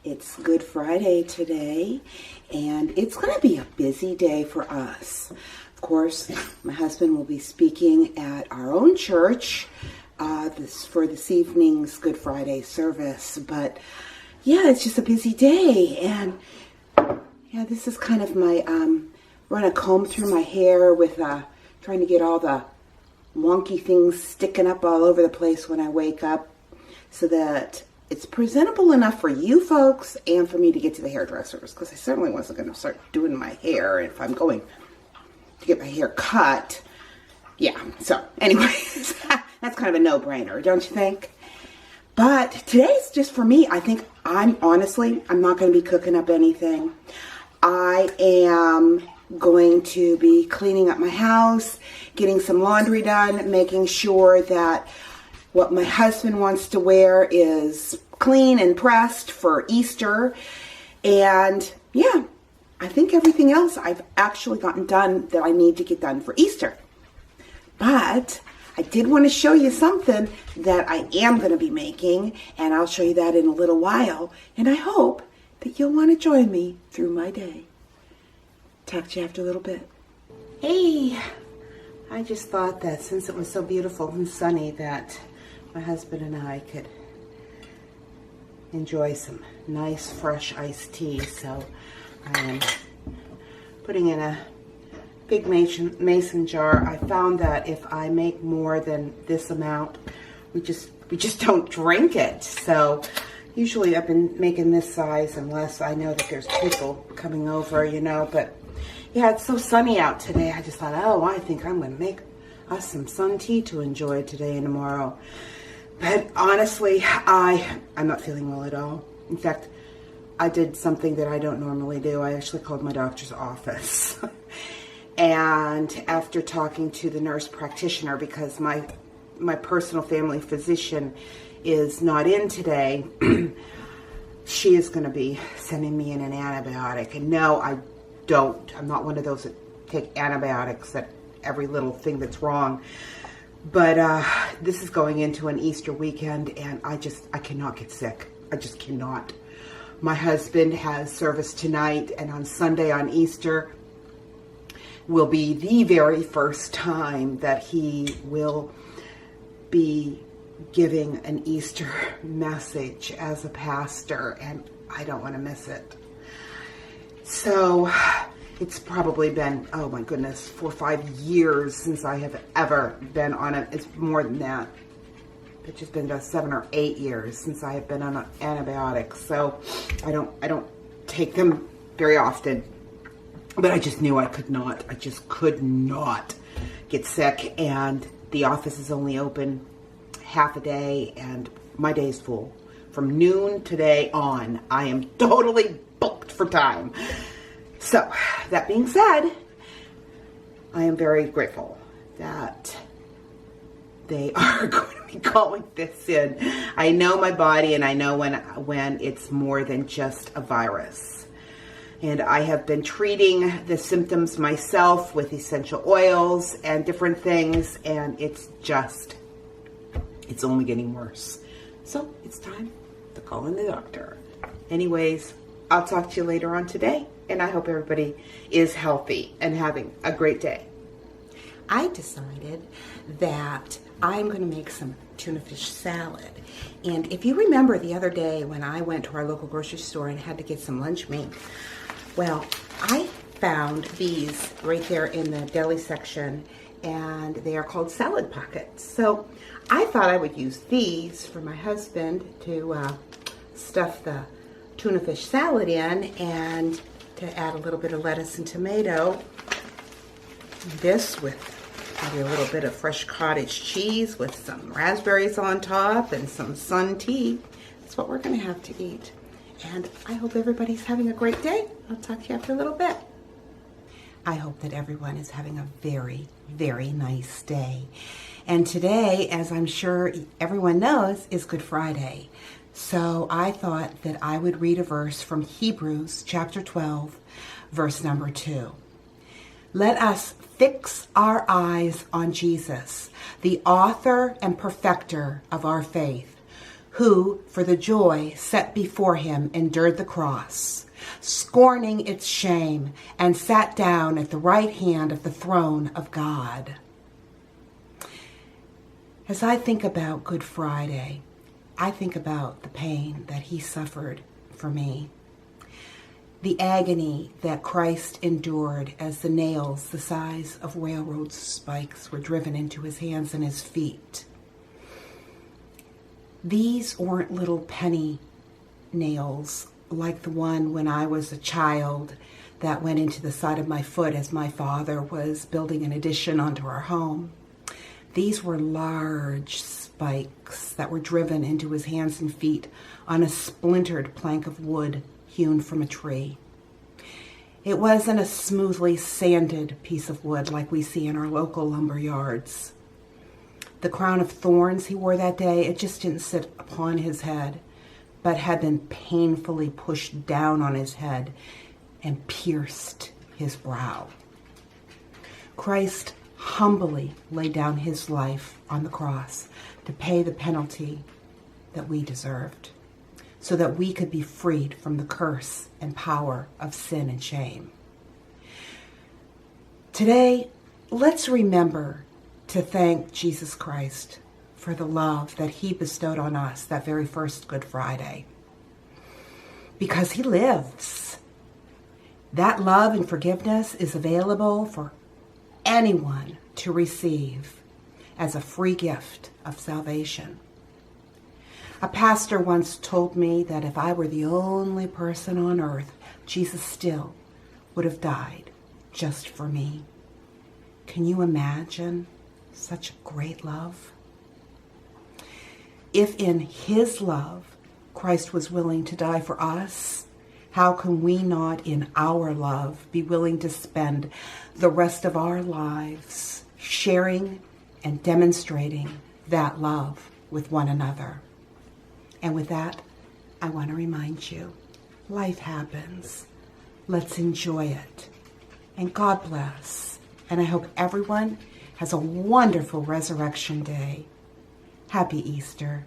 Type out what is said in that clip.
It's Good Friday today, and it's going to be a busy day for us. Of course, my husband will be speaking at our own church for this evening's Good Friday service. But yeah, it's just a busy day, and yeah, this is kind of my run a comb through my hair with trying to get all the wonky things sticking up all over the place when I wake up, so that it's presentable enough for you folks and for me to get to the hairdressers, because I certainly wasn't going to start doing my hair if I'm going to get my hair cut. Yeah, so anyways, that's kind of a no-brainer, don't you think? But today's just for me. I think I'm not going to be cooking up anything. I am going to be cleaning up my house, getting some laundry done, making sure that what my husband wants to wear is clean and pressed for Easter. And yeah, I think everything else I've actually gotten done that I need to get done for Easter. But I did want to show you something that I am going to be making, and I'll show you that in a little while. And I hope that you'll want to join me through my day. Talk to you after a little bit. Hey, I just thought that since it was so beautiful and sunny that my husband and I could enjoy some nice fresh iced tea. So I am putting in a big mason jar. I found that if I make more than this amount, we just don't drink it. So usually I've been making this size unless I know that there's people coming over, but yeah, it's so sunny out today. I just thought, I think I'm going to make us some sun tea to enjoy today and tomorrow. But honestly, I'm not feeling well at all. In fact, I did something that I don't normally do. I actually called my doctor's office. And after talking to the nurse practitioner, because my personal family physician is not in today, she is going to be sending me in an antibiotic. And no, I don't. I'm not one of those that take antibiotics at every little thing that's wrong. But this is going into an Easter weekend, and I cannot get sick. I just cannot. My husband has service tonight, and on Sunday on Easter will be the very first time that he will be giving an Easter message as a pastor, and I don't want to miss it. So it's probably been, 4 or 5 years since I have ever been on it. It's more than that. It's just been about 7 or 8 years since I have been on antibiotics. So I don't take them very often. But I just knew I could not get sick. And the office is only open half a day, and my day's full. From noon today on, I am totally booked for time. So, that being said, I am very grateful that they are going to be calling this in. I know my body, and I know when it's more than just a virus. And I have been treating the symptoms myself with essential oils and different things, and it's only getting worse. So, it's time to call in the doctor. Anyways, I'll talk to you later on today. And I hope everybody is healthy and having a great day. I decided that I'm going to make some tuna fish salad. And if you remember the other day when I went to our local grocery store and had to get some lunch meat, well, I found these right there in the deli section, and they are called salad pockets. So I thought I would use these for my husband to stuff the tuna fish salad in, and to add a little bit of lettuce and tomato. This with maybe a little bit of fresh cottage cheese with some raspberries on top and some sun tea. That's what we're going to have to eat. And I hope everybody's having a great day. I'll talk to you after a little bit. I hope that everyone is having a very, very nice day. And today, as I'm sure everyone knows, is Good Friday. So I thought that I would read a verse from Hebrews chapter 12, verse number 2. Let us fix our eyes on Jesus, the author and perfecter of our faith, who, for the joy set before him, endured the cross, scorning its shame, and sat down at the right hand of the throne of God. As I think about Good Friday, I think about the pain that he suffered for me, the agony that Christ endured as the nails the size of railroad spikes were driven into his hands and his feet. These weren't little penny nails like the one when I was a child that went into the side of my foot as my father was building an addition onto our home. These were large spikes that were driven into his hands and feet on a splintered plank of wood hewn from a tree. It wasn't a smoothly sanded piece of wood like we see in our local lumber yards. The crown of thorns he wore that day, it just didn't sit upon his head, but had been painfully pushed down on his head and pierced his brow. Christ humbly laid down his life on the cross to pay the penalty that we deserved, so that we could be freed from the curse and power of sin and shame. Today, let's remember to thank Jesus Christ for the love that he bestowed on us that very first Good Friday. Because he lives. That love and forgiveness is available for anyone to receive as a free gift of salvation. A pastor once told me that if I were the only person on earth, Jesus still would have died just for me. Can you imagine such great love? If in his love Christ was willing to die for us, how can we not in our love be willing to spend the rest of our lives sharing and demonstrating that love with one another? And with that, I want to remind you, life happens. Let's enjoy it. And God bless. And I hope everyone has a wonderful Resurrection Day. Happy Easter.